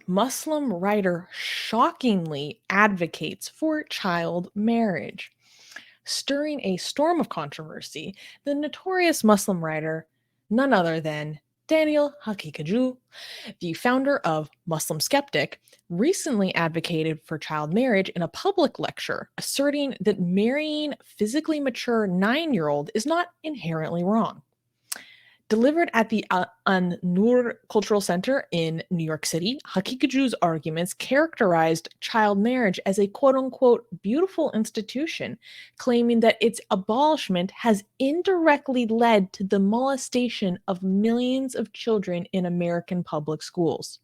Muslim writer shockingly advocates for child marriage. Stirring a storm of controversy, the notorious Muslim writer, none other than Daniel Haqiqatjou, the founder of Muslim Skeptic, recently advocated for child marriage in a public lecture, asserting that marrying physically mature 9-year-old is not inherently wrong. Delivered at the An-Noor Cultural Center in New York City, Haqiqatjou's arguments characterized child marriage as a quote-unquote beautiful institution, claiming that its abolishment has indirectly led to the molestation of millions of children in American public schools.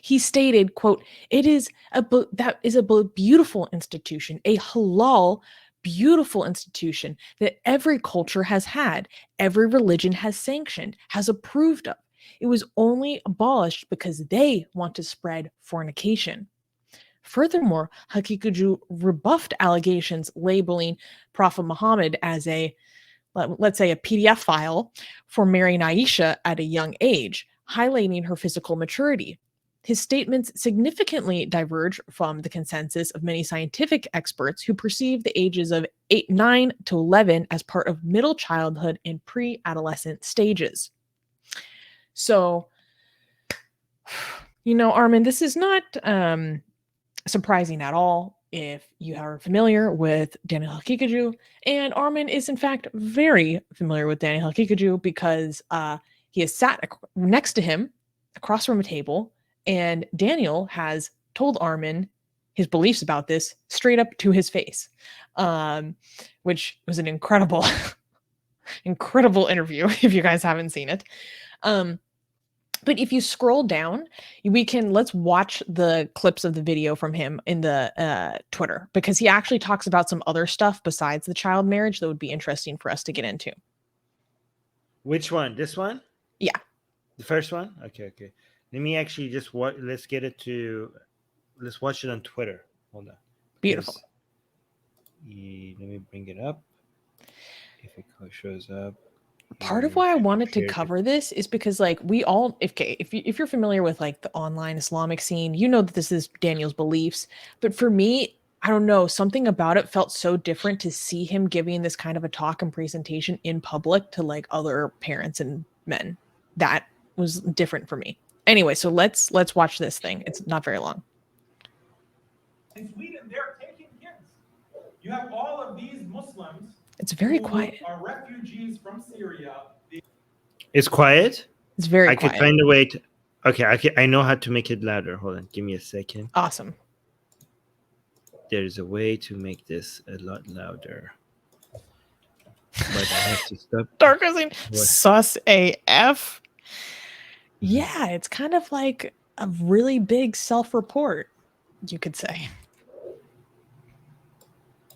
He stated, quote, that is a beautiful institution, a halal beautiful institution that every culture has had, every religion has sanctioned, has approved of. It was only abolished because they want to spread fornication. Furthermore, Haqiqatjou rebuffed allegations labeling Prophet Muhammad as let's say, a PDF file for marrying Aisha at a young age, highlighting her physical maturity. His statements significantly diverge from the consensus of many scientific experts who perceive the ages of 9 to 11 as part of middle childhood and pre-adolescent stages. So, Armin, this is not surprising at all if you are familiar with Daniel Haqiqatjou. And Armin is, in fact, very familiar with Daniel Haqiqatjou because he has sat next to him across from a table, and Daniel has told Armin his beliefs about this straight up to his face, which was an incredible, incredible interview if you guys haven't seen it. But if you scroll down, let's watch the clips of the video from him in the Twitter, because he actually talks about some other stuff besides the child marriage that would be interesting for us to get into. Which one? This one? Yeah. The first one? Okay. Let me actually just let's watch it on Twitter. Hold on. Beautiful. Let me bring it up. If it shows up. Part of why I wanted to cover this is because, like, if you're familiar with like the online Islamic scene, you know that this is Daniel's beliefs. But for me, I don't know, something about it felt so different to see him giving this kind of a talk and presentation in public to like other parents and men. That was different for me. Anyway, so let's watch this thing. It's not very long. In Sweden, they're taking kids. You have all of these Muslims. It's very quiet. Are refugees from Syria. It's quiet? It's very quiet. I could find a way to... Okay, I know how to make it louder. Hold on, give me a second. Awesome. There's a way to make this a lot louder. But I have to stop. Darkazine, sus AF. Yeah, it's kind of like a really big self-report, you could say.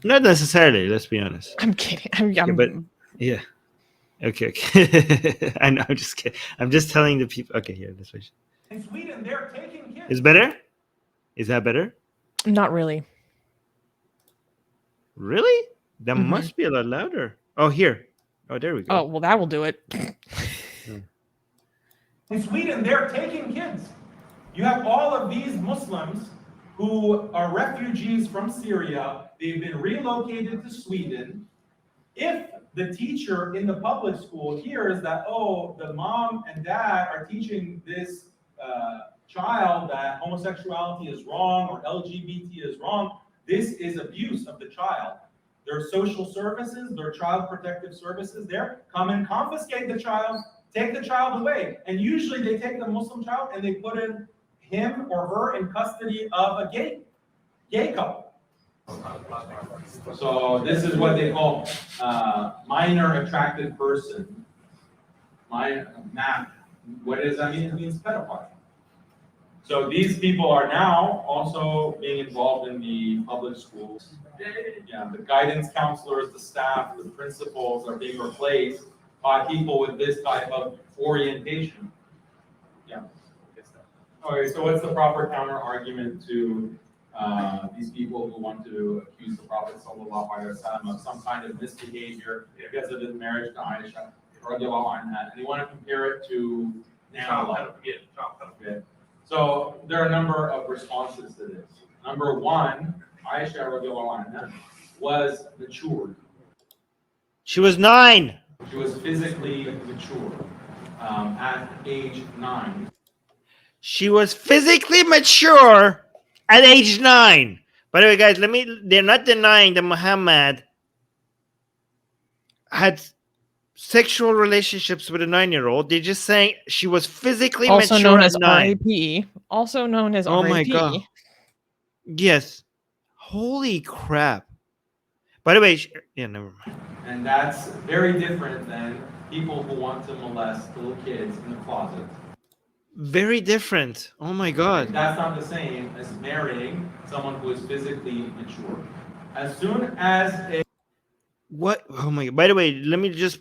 Not necessarily, let's be honest. I'm kidding. Yeah. Okay. I know, I'm just kidding. I'm just telling the people. Okay, here, this way. In Sweden, they're taking kids. Is better? Is that better? Not really. Really? That must be a lot louder. Oh, here. Oh, there we go. Oh, well, that will do it. In Sweden, they're taking kids. You have all of these Muslims who are refugees from Syria. They've been relocated to Sweden. If the teacher in the public school hears that, oh, the mom and dad are teaching this child that homosexuality is wrong or LGBT is wrong, this is abuse of the child. There are social services, there are child protective services there. Come and confiscate the child, take the child away. And usually they take the Muslim child and they put him or her in custody of a gay couple. So this is what they call minor attracted person. What does that mean? It means pedophile. So these people are now also being involved in the public schools. Yeah, the guidance counselors, the staff, the principals are being replaced by people with this type of orientation. Yeah. Okay, so what's the proper counter argument to these people who want to accuse the Prophet ﷺ of some kind of misbehavior because of his marriage to Aisha, and they want to compare it to now? Okay. So there are a number of responses to this. Number one, Aisha radiallahu anha was matured. She was 9. She was physically mature at age 9. She was physically mature at age 9. By the way, guys, they're not denying that Muhammad had sexual relationships with a 9-year-old. They're just saying she was physically Also mature known at as 9. RAP. Also known as Oh RAP. my God. Yes. Holy crap. By the way, yeah, never mind. And that's very different than people who want to molest little kids in the closet. Very different. Oh my God. That's not the same as marrying someone who is physically mature. As soon as a What? Oh my God. By the way, let me just.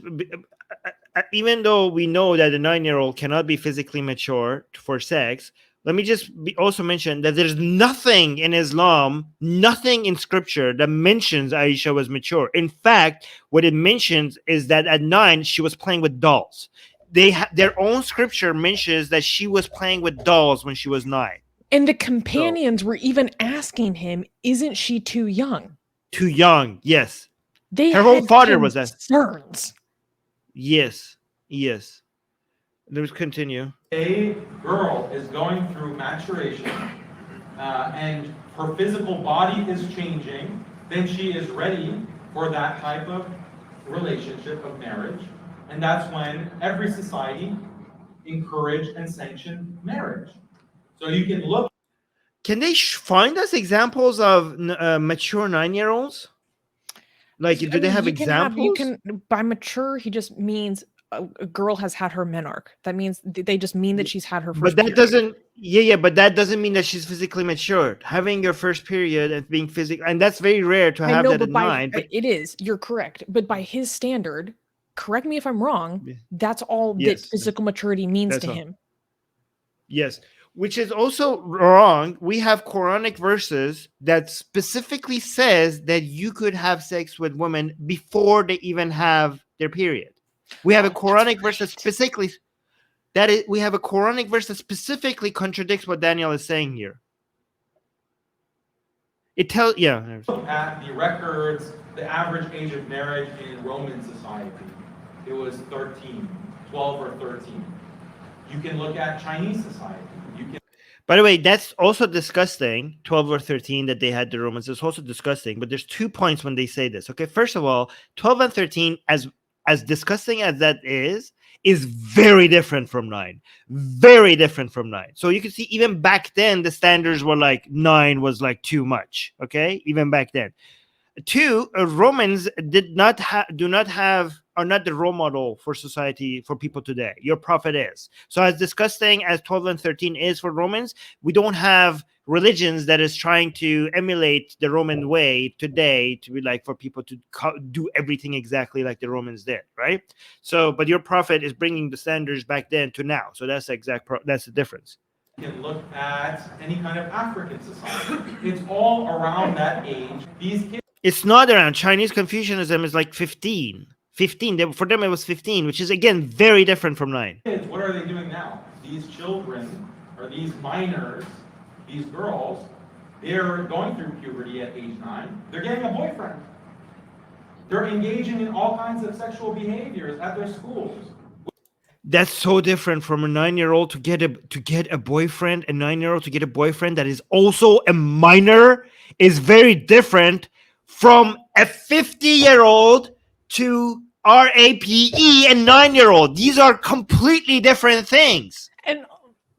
Even though we know that a 9-year-old cannot be physically mature for sex, let me just also mention that there's nothing in Islam, nothing in scripture that mentions Aisha was mature. In fact, what it mentions is that at 9, she was playing with dolls. Their own scripture mentions that she was playing with dolls when she was 9. And the companions were even asking him, isn't she too young? Too young, yes. They Her had own father was that. concerns. Yes. Let's continue. A girl is going through maturation and her physical body is changing, then she is ready for that type of relationship of marriage. And that's when every society encouraged and sanctioned marriage. So you can look. Can they find us examples of mature 9-year-olds? Like, do they have examples? By mature, he just means a girl has had her menarche. That means they just mean that she's had her first But that period. doesn't. Yeah, but that doesn't mean that she's physically matured. Having your first period and being physical, and that's very rare to have that at 9. But it is. You're correct. But by his standard, correct me if I'm wrong. That's all that physical maturity means to him. Yes. Which is also wrong. We have Quranic verses that specifically says that you could have sex with women before they even have their period. We have a Quranic verse that specifically we have a Quranic verse that specifically contradicts what Daniel is saying here. It tells Look at the records, the average age of marriage in Roman society. It was 13, 12 or 13. You can look at Chinese society. By the way, that's also disgusting. 12 or 13 that they had the Romans is also disgusting. But there's 2 points when they say this. Okay, first of all, 12 and 13, as disgusting as that is very different from 9. Very different from 9. So you can see even back then the standards were like 9 was like too much. Okay, even back then. 2, Romans are not the role model for society, for people today. Your prophet is. So as disgusting as 12 and 13 is for Romans, we don't have religions that is trying to emulate the Roman way today to be like for people to do everything exactly like the Romans did, right? So, but your prophet is bringing the standards back then to now. So that's that's the difference. You can look at any kind of African society. It's all around that age. These kids. It's not around. Chinese Confucianism is like 15. 15. For them, it was 15, which is, again, very different from 9. What are they doing now? These children, or these minors, these girls, they're going through puberty at age 9. They're getting a boyfriend. They're engaging in all kinds of sexual behaviors at their schools. That's so different from a 9-year-old to get a boyfriend. A 9-year-old to get a boyfriend that is also a minor is very different from a 50-year-old to RAPE and 9-year-old. These are completely different things. And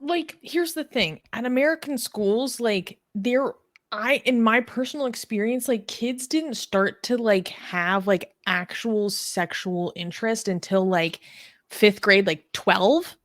like, here's the thing: at American schools, like in my personal experience, like kids didn't start to like have like actual sexual interest until like 5th grade, like 12.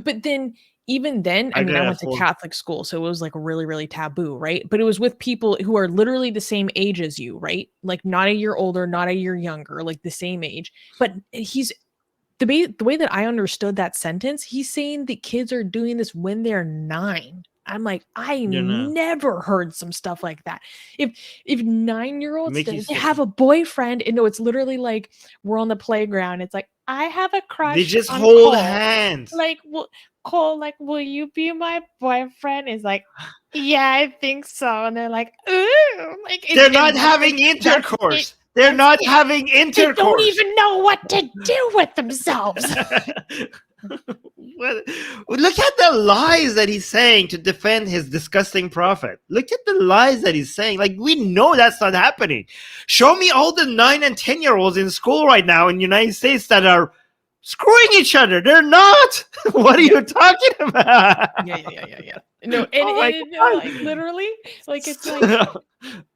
But then even then, I went to Catholic school, so it was like really, really taboo, right? But it was with people who are literally the same age as you, right? Like not a year older, not a year younger, like the same age. But the way that I understood that sentence, he's saying that kids are doing this when they're 9. I'm like, I never heard some stuff like that. If 9-year-olds they have a boyfriend, and no, it's literally like we're on the playground. It's like, I have a crush. They just on hold Cole. hands. Like, Cole, like, will you be my boyfriend? Is like, yeah, I think so. And they're like, ooh, like They're not having intercourse. They're not having intercourse. They don't even know what to do with themselves. Look at the lies that he's saying to defend his disgusting prophet. Look at the lies that he's saying. Like, we know that's not happening. Show me all the 9 and 10-year-olds in school right now in the United States that are screwing each other. They're not. What are you talking about? Yeah. No, and like, literally, like, it's like,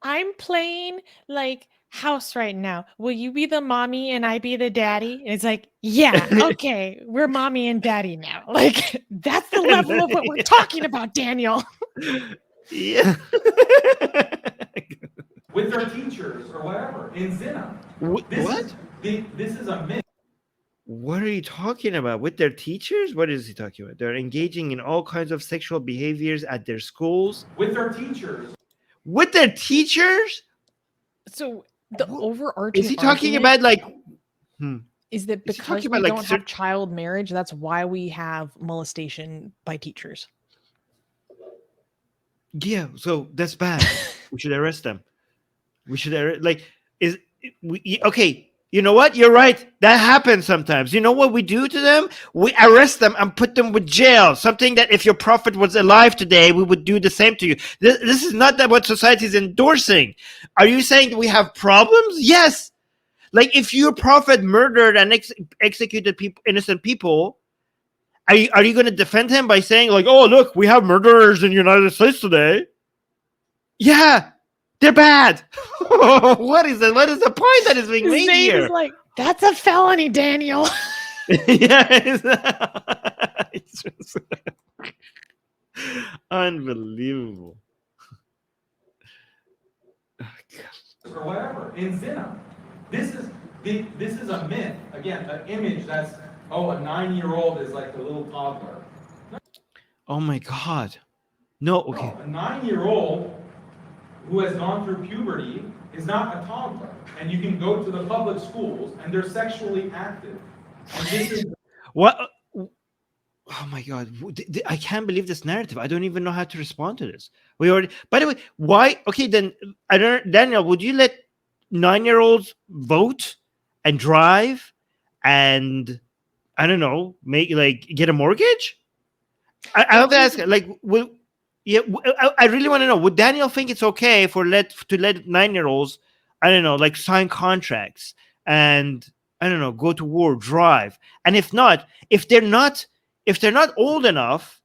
I'm playing like house right now. Will you be the mommy and I be the daddy? And it's like, yeah, okay, we're mommy and daddy now. Like, that's the level of what we're talking about, Daniel. Yeah. With their teachers or whatever in zina. This is a myth. What are you talking about? With their teachers? What is he talking about? They're engaging in all kinds of sexual behaviors at their schools. With their teachers. With their teachers? So the overarching is he talking about like is that because we don't have child marriage, that's why we have molestation by teachers. Yeah, so that's bad. We should arrest them. We should okay. You know what? You're right. That happens sometimes. You know what we do to them? We arrest them and put them with jail. Something that if your prophet was alive today, we would do the same to you. This is not that what society is endorsing. Are you saying that we have problems? Yes. Like, if your prophet murdered and executed innocent people, are you going to defend him by saying, like, oh, look, we have murderers in the United States today? Yeah. They're bad. What is it? What is the point that is being made here? Is like, that's a felony, Daniel. It's just unbelievable. Or whatever in zina. This is a myth. Again, an image that's, a 9-year-old is like a little toddler. Oh my God. No, okay. No, a 9-year-old who has gone through puberty is not a toddler. And you can go to the public schools and they're sexually active. And this is what? Oh my God. I can't believe this narrative. I don't even know how to respond to this. By the way, why? Okay, then, Daniel, would you let 9-year-olds vote and drive and, I don't know, get a mortgage? I have to ask, like, I really want to know, would Daniel think it's okay to let 9-year-olds, I don't know, like, sign contracts and, I don't know, go to war, drive? And if they're not old enough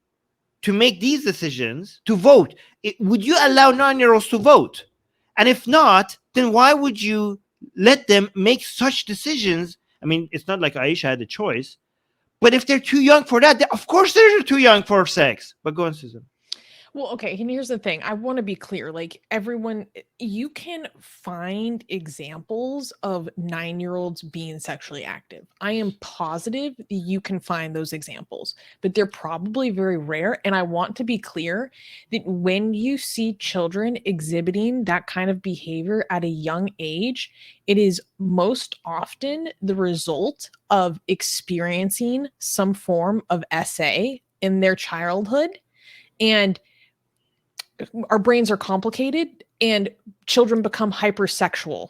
to make these decisions, to vote, would you allow 9-year-olds to vote? And if not, then why would you let them make such decisions? I mean, it's not like Aisha had a choice, but if they're too young for that, of course they're too young for sex. But go on, Susan. Well, okay, and here's the thing. I want to be clear. Like, everyone, you can find examples of 9-year-olds being sexually active. I am positive you can find those examples, but they're probably very rare. And I want to be clear that when you see children exhibiting that kind of behavior at a young age, it is most often the result of experiencing some form of SA in their childhood. And our brains are complicated, and children become hypersexual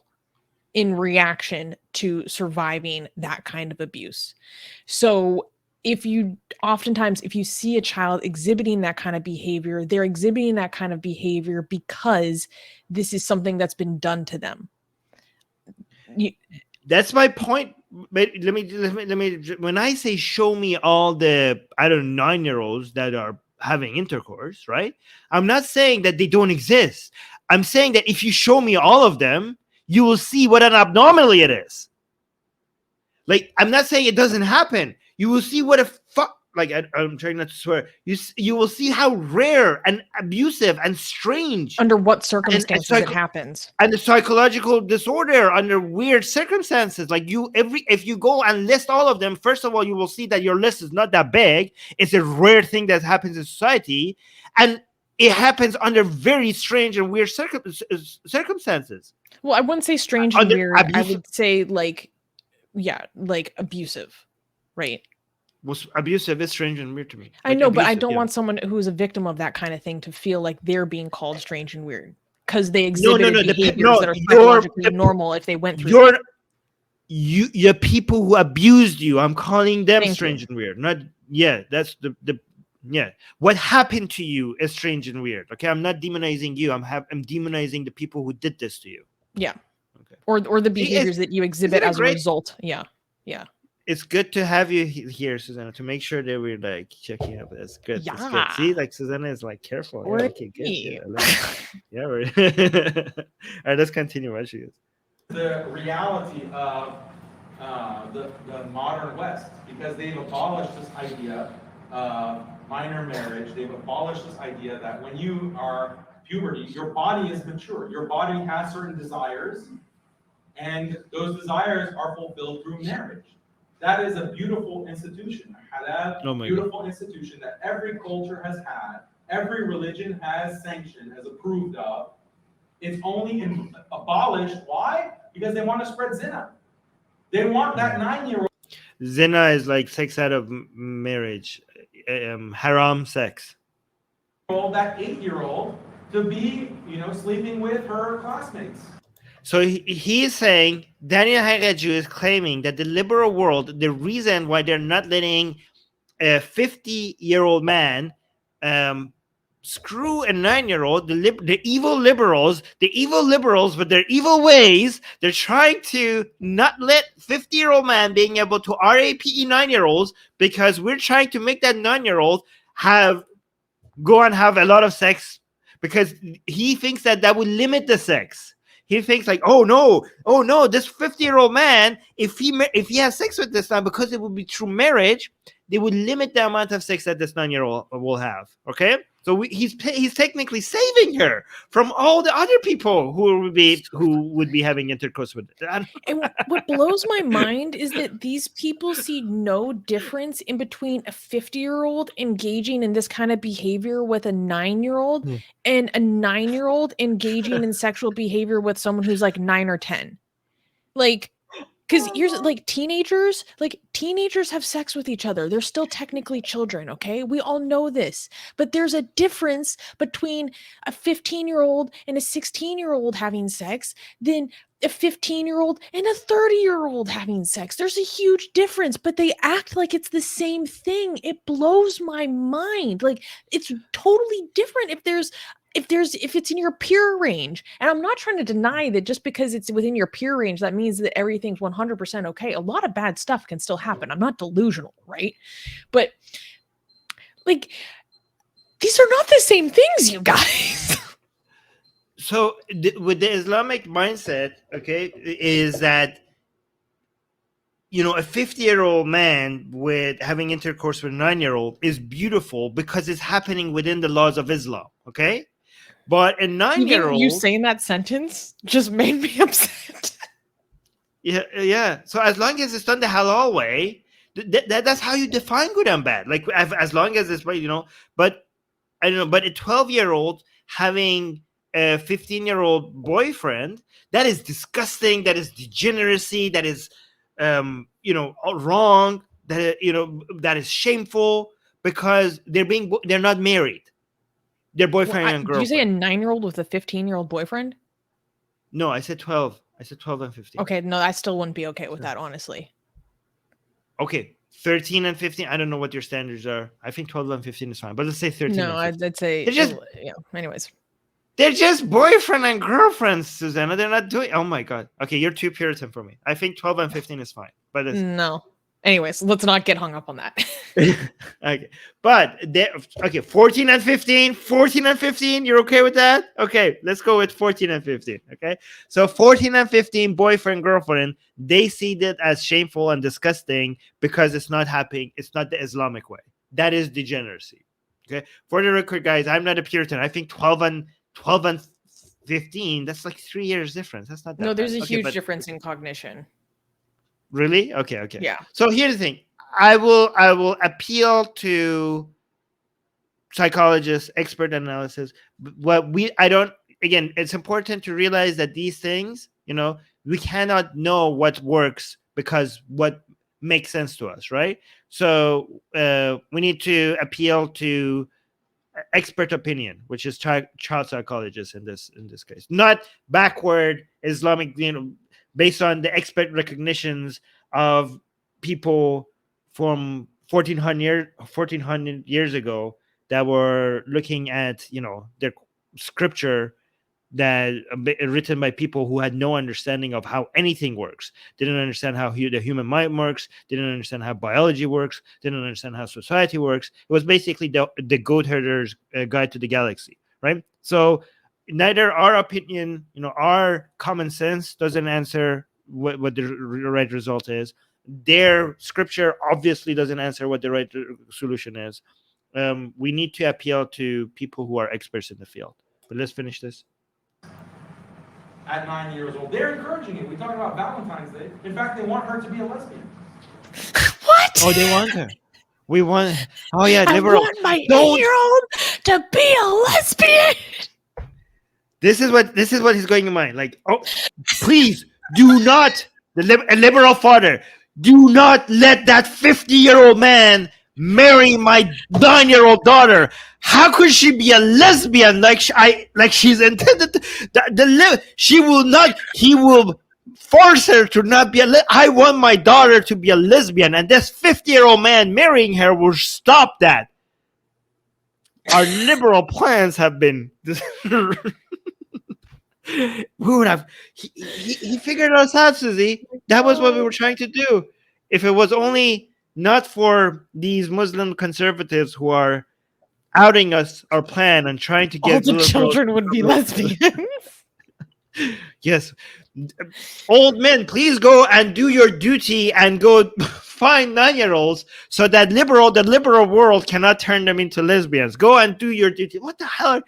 in reaction to surviving that kind of abuse. So if you see a child exhibiting that kind of behavior, they're exhibiting that kind of behavior because this is something that's been done to them. That's my point. But let me. When I say show me all the 9-year-olds that are having intercourse, right? I'm not saying that they don't exist. I'm saying that if you show me all of them, you will see what an abnormality it is. Like, I'm not saying it doesn't happen. You will see what a like, I'm trying not to swear. You will see how rare and abusive and strange. Under what circumstances it happens. And the psychological disorder under weird circumstances. Like, if you go and list all of them, first of all, you will see that your list is not that big. It's a rare thing that happens in society. And it happens under very strange and weird circumstances. Well, I wouldn't say strange and weird. I would say, like, like abusive, right? Was abusive is strange and weird to me. I Like know, but I abusive, don't yeah. want someone who's a victim of that kind of thing to feel like they're being called strange and weird because they No, exhibited the behaviors that are your psychologically normal if they went through that. your your people who abused you. I'm calling them Thank strange you. and weird. Not that's the yeah. What happened to you is strange and weird. Okay, I'm not demonizing you. I'm demonizing the people who did this to you. Yeah. Okay. Or the See, behaviors that you exhibit isn't it as a great? result. Yeah. Yeah. It's good to have you here, Susanna, to make sure that we're like checking up. That's good. That's good. See, Yeah. like Susanna is like careful. Yeah, Or okay, good. Yeah, I love it. Yeah, we're all right. Let's continue. What she is. The reality of the modern West, because they've abolished this idea of minor marriage. They've abolished this idea that when you are puberty, your body is mature. Your body has certain desires, and those desires are fulfilled through marriage. That is a beautiful institution, a halal, Oh my beautiful institution that every culture has had, every religion has sanctioned, has approved of. It's only abolished. Why? Because they want to spread zina. They want that 9-year-old. Zina is like sex out of marriage, haram sex. That 8-year-old to be, sleeping with her classmates. So he is saying, Daniel Haqiqatjou is claiming that the liberal world, the reason why they're not letting a 50-year-old man screw a 9-year-old, the evil liberals with their evil ways, they're trying to not let 50-year-old man being able to rape 9-year-olds because we're trying to make that 9-year-old go and have a lot of sex because he thinks that would limit the sex. He thinks like, oh no, this 50-year-old man, if he has sex with this man, because it would be through marriage, they would limit the amount of sex that this 9-year-old will have. Okay, so he's technically saving her from all the other people who would be having intercourse with it. And what blows my mind is that these people see no difference in between a 50-year-old engaging in this kind of behavior with a 9-year-old and a 9-year-old engaging in sexual behavior with someone who's like 9 or 10. Like, because here's like teenagers have sex with each other. They're still technically children, okay? We all know this. But there's a difference between a 15-year-old and a 16-year-old having sex than a 15-year-old and a 30-year-old having sex. There's a huge difference, but they act like it's the same thing. It blows my mind. Like, it's totally different if it's in your peer range. And I'm not trying to deny that just because it's within your peer range, that means that everything's 100% okay. A lot of bad stuff can still happen. I'm not delusional, right? But like, these are not the same things, you guys. So with the Islamic mindset, okay, is that a 50-year-old man with having intercourse with a 9-year-old is beautiful because it's happening within the laws of Islam, okay? But a 9-year-old, you saying that sentence just made me upset. Yeah. So as long as it's done the halal way, that's how you define good and bad. Like as long as it's right, But I don't know. But a 12-year-old having a 15-year-old boyfriend, that is disgusting. That is degeneracy. That is, wrong. That is shameful because they're not married. They're boyfriend and girlfriend. Did you say a 9-year-old with a 15-year-old boyfriend? No, I said 12. I said 12 and 15. Okay, no, I still wouldn't be okay with that, honestly. Okay, 13 and 15. I don't know what your standards are. I think 12 and 15 is fine, but let's say 13 and 15. I'd say anyways. They're just boyfriend and girlfriends, Susanna. They're not doing. Oh my god. Okay, you're too Puritan for me. I think 12 and 15 is fine, but no. Anyways, let's not get hung up on that. Okay, but 14 and 15. You're okay with that? Okay, let's go with 14 and 15. Okay, so 14 and 15, boyfriend, girlfriend, they see that as shameful and disgusting because it's not happening. It's not the Islamic way. That is degeneracy. Okay, for the record, guys, I'm not a Puritan. I think 12 and 15. That's like 3 years difference. That's not that. No, there's bad. a huge difference in cognition. Really? Okay. Yeah. So here's the thing. I will appeal to psychologists, expert analysis. Again, it's important to realize that these things, we cannot know what works because what makes sense to us, right? So we need to appeal to expert opinion, which is child psychologists in this case, not backward Islamic, based on the expert recognitions of people from 1400 years ago that were looking at their scripture that written by people who had no understanding of how anything works, didn't understand how the human mind works, didn't understand how biology works, didn't understand how society works. It was basically the goat herder's guide to the galaxy, right? So neither our opinion, our common sense doesn't answer what the right result is. Their scripture obviously doesn't answer what the right solution is. We need to appeal to people who are experts in the field. But let's finish this. At 9 years old, they're encouraging it. We talk about Valentine's Day. In fact, they want her to be a lesbian. What? Oh, they want her. We want. Oh yeah, liberal. I want my 8-year-old to be a lesbian. This is what is going in mind. Like, oh, please do not, a liberal father, do not let that 50-year-old man marry my 9-year-old daughter. How could she be a lesbian? Like she's intended to, she will not. He will force her to not be I want my daughter to be a lesbian, and this 50-year-old man marrying her will stop that. Our liberal plans have been. We would have. He figured us out, Susie. That was what we were trying to do. If it was only not for these Muslim conservatives who are outing us our plan and trying to get all the children would be lesbians. Yes. Old men, please go and do your duty and go find 9-year-olds so that the liberal world cannot turn them into lesbians. Go and do your duty. What the hell?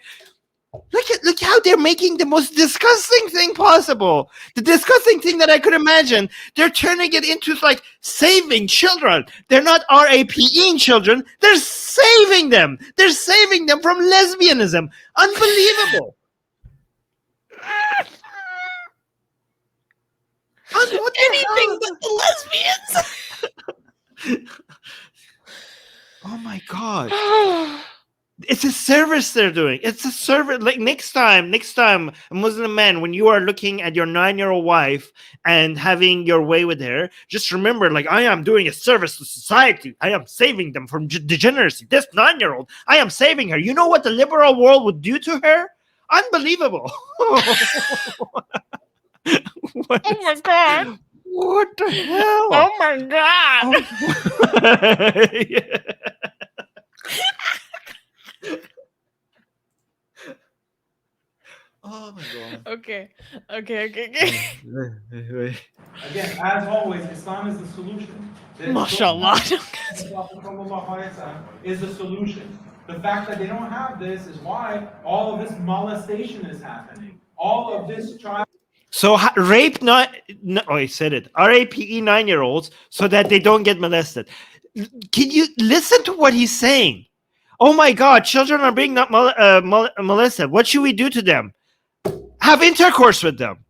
Look how they're making the most disgusting thing possible. The disgusting thing that I could imagine. They're turning it into like saving children. They're not raping children. They're saving them. They're saving them from lesbianism. Unbelievable. Anything but the lesbians. Oh my God. It's a service they're doing. It's a service. Like next time, a Muslim man, when you are looking at your 9-year-old wife and having your way with her, just remember, like, I am doing a service to society. I am saving them from degeneracy. This 9-year-old, I am saving her. You know what the liberal world would do to her? Unbelievable. Oh my God. What the hell? Oh my God. Yeah. Oh my God. Okay. Again, as always, Islam is the solution. MashaAllah. Is the solution. The fact that they don't have this is why all of this molestation is happening. All of this child. So rape I said it. RAPE 9-year-olds so that they don't get molested. Can you listen to what he's saying? Oh my God, children are being not molested. What should we do to them? Have intercourse with them.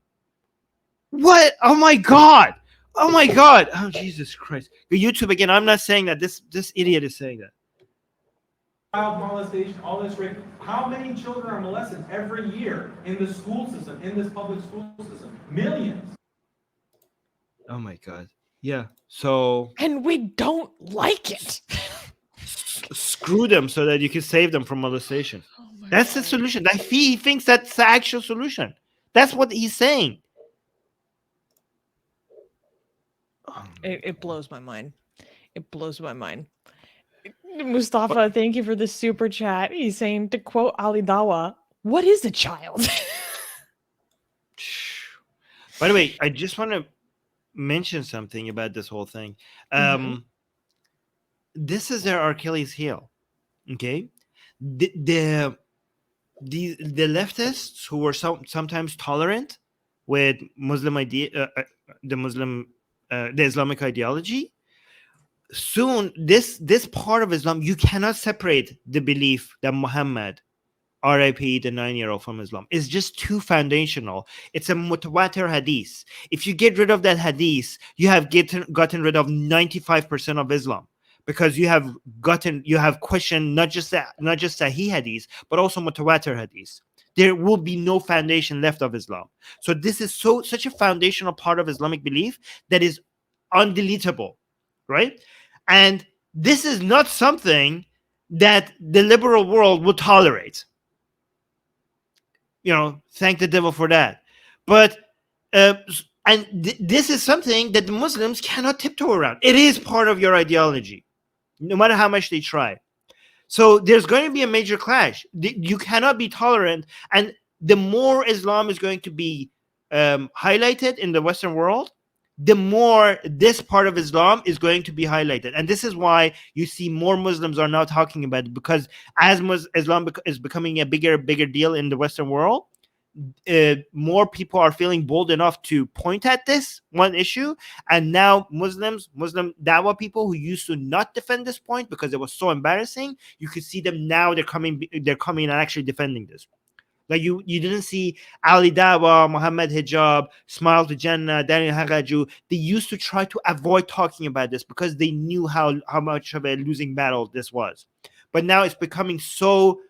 What? Oh my God. Oh my God. Oh Jesus Christ. YouTube again. I'm not saying that. This idiot is saying that. Child molestation, all this rape. How many children are molested every year in the school system, in this public school system? Millions. Oh my God. Yeah. So. And we don't like it. Screw them so that you can save them from molestation. Oh that's God. the solution. He thinks that's the actual solution. That's what he's saying. It blows my mind. It blows my mind. Mustafa, thank you for the super chat. He's saying, to quote Ali Dawa, what is a child? By the way, I just want to mention something about this whole thing. This is their Achilles heel. Okay, the leftists who were sometimes tolerant with Muslim idea, the Islamic ideology. Soon, this part of Islam, you cannot separate the belief that Muhammad RIP the 9-year-old from Islam, is just too foundational. It's a mutawatir hadith. If you get rid of that hadith, you have gotten rid of 95% of Islam, because you have questioned not just Sahih hadith, but also mutawatir hadith. There will be no foundation left of Islam. So this is such a foundational part of Islamic belief that is undeletable, right? And this is not something that the liberal world will tolerate. Thank the devil for that. But this is something that the Muslims cannot tiptoe around. It is part of your ideology, no matter how much they try. So there's going to be a major clash. You cannot be tolerant, and the more Islam is going to be highlighted in the Western world, the more this part of Islam is going to be highlighted. And this is why you see more Muslims are now talking about it, because as Islam is becoming a bigger deal in the Western world, more people are feeling bold enough to point at this one issue. And now Muslim Dawah people who used to not defend this point because it was so embarrassing, you could see them now, they're coming and actually defending this. Like you didn't see Ali Dawah, Muhammad Hijab, Smile to Jannah, Daniel Haqiqatjou. They used to try to avoid talking about this because they knew how much of a losing battle this was. But now it's becoming so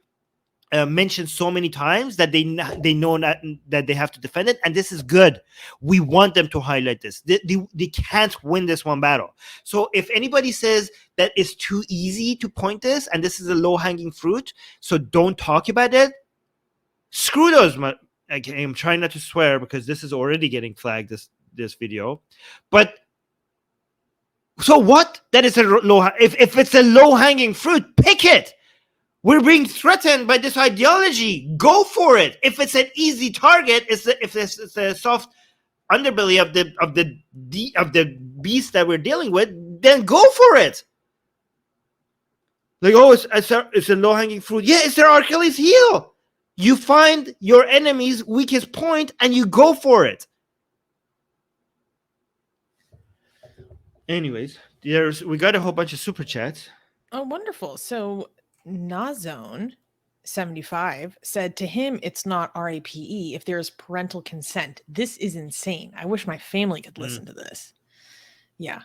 mentioned so many times that they know that they have to defend it, and this is good. We want them to highlight this. They can't win this one battle. So if anybody says that it's too easy to point this and this is a low-hanging fruit, so don't talk about it, screw those. I'm trying not to swear because this is already getting flagged, this video. But so what? That is if it's a low-hanging fruit, pick it. We're being threatened by this ideology. Go for it. If it's an easy target, if it's a soft underbelly of the beast that we're dealing with, then go for it. Like, oh, it's a low-hanging fruit. Yeah, it's their Achilles heel. You find your enemy's weakest point and you go for it. Anyways, we got a whole bunch of super chats. Oh, wonderful. So Nazone 75 said, to him, it's not RAPE if there's parental consent. This is insane. I wish my family could listen to this. Yeah.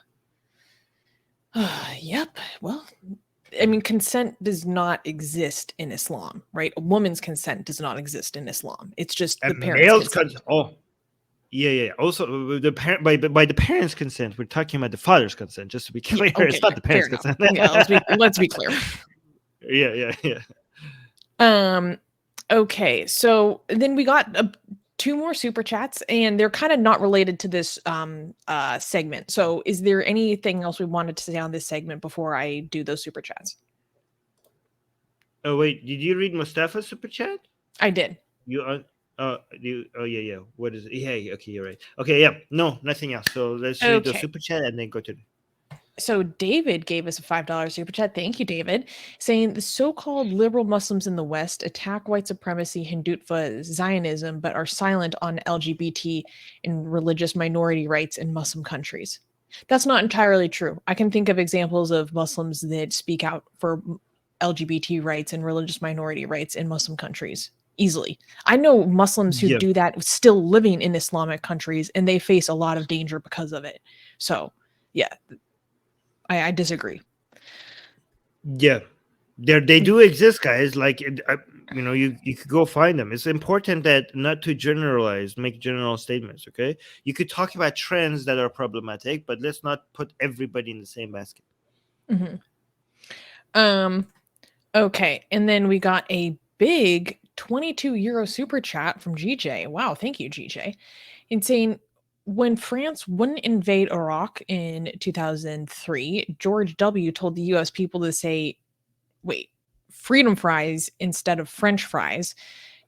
Yep. Well, I mean, consent does not exist in Islam, right? A woman's consent does not exist in Islam. It's just the parents' consent. Oh, yeah. Also, the parent by the parents' consent. We're talking about the father's consent. Just to be clear, okay, it's not the parents' consent. Yeah, let's be clear. Yeah. Okay, so then we got two more super chats, and they're kind of not related to this segment. So is there anything else we wanted to say on this segment before I do those super chats? Oh wait, did you read Mustafa's super chat? I did. Yeah. What is it? Yeah, okay, you're right. Okay, yeah. No, nothing else. So let's read the super chat and then go to So David gave us a $5 super chat. Thank you, David. Saying the so-called liberal Muslims in the West attack white supremacy, Hindutva, Zionism, but are silent on LGBT and religious minority rights in Muslim countries. That's not entirely true. I can think of examples of Muslims that speak out for LGBT rights and religious minority rights in Muslim countries easily. I know Muslims who do that still living in Islamic countries, and they face a lot of danger because of it. So, yeah. I disagree. Yeah, they do exist, guys. Like, you could go find them. It's important that not to make general statements. Okay, you could talk about trends that are problematic, but let's not put everybody in the same basket. Mm-hmm. Okay, and then we got a big 22 euro super chat from GJ. Wow, thank you, GJ. Insane. When France wouldn't invade Iraq in 2003, George W. told the U.S. people to say, freedom fries instead of French fries.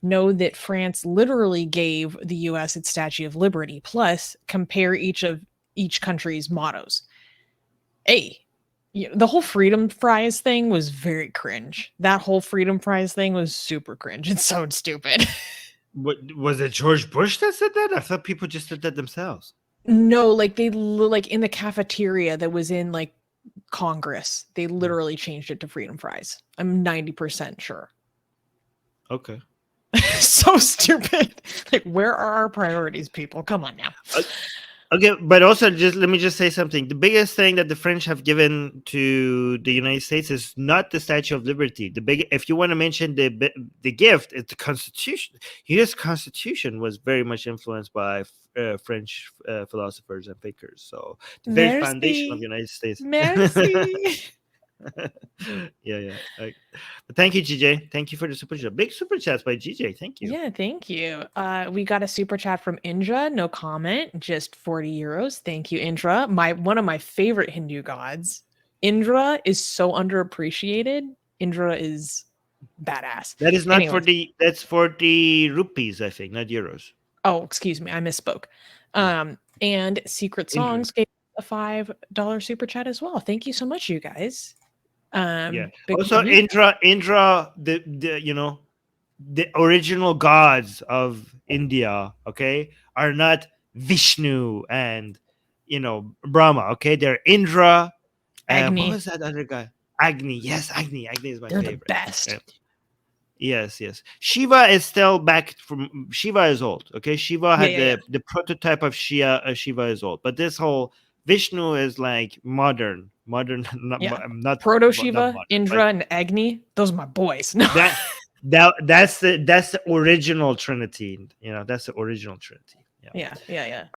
Know that France literally gave the U.S. its Statue of Liberty. Plus, compare each country's mottos. The whole freedom fries thing was very cringe. That whole freedom fries thing was super cringe. It's so stupid. What was it? George Bush that said that? I thought people just did that themselves. No, like they in the cafeteria that was in like Congress, they literally changed it to freedom fries. I'm 90% sure. Okay. So stupid. Like, where are our priorities, people? Come on now. Okay, but also just let me just say something. The biggest thing that the French have given to the United States is not the Statue of Liberty. If you want to mention the gift, it's the Constitution. U.S. Constitution was very much influenced by French philosophers and thinkers. So the very foundation of the United States. Merci. Yeah. But thank you, GJ. Thank you for the super chat. Big super chats by GJ. Thank you. Yeah, thank you. We got a super chat from Indra. No comment, just 40 euros. Thank you, Indra. One of my favorite Hindu gods. Indra is so underappreciated. Indra is badass. That is not Anyways. that's for the rupees, I think, not euros. Oh, excuse me, I misspoke. And Secret Songs gave a $5 super chat as well. Thank you so much, you guys. Yeah. Also, Indra, the original gods of India, okay, are not Vishnu and Brahma. Okay, they're Indra. Agni. What was that other guy? Agni. Yes, Agni. Agni is my favorite. They're the best. Yeah. Yes. Shiva is still back from. Shiva is old. Okay, Shiva had the prototype of Shiva is old, but this whole Vishnu is like modern, not proto Shiva, Indra, and Agni. Those are my boys. No. That's the original Trinity. That's the original Trinity. Yeah.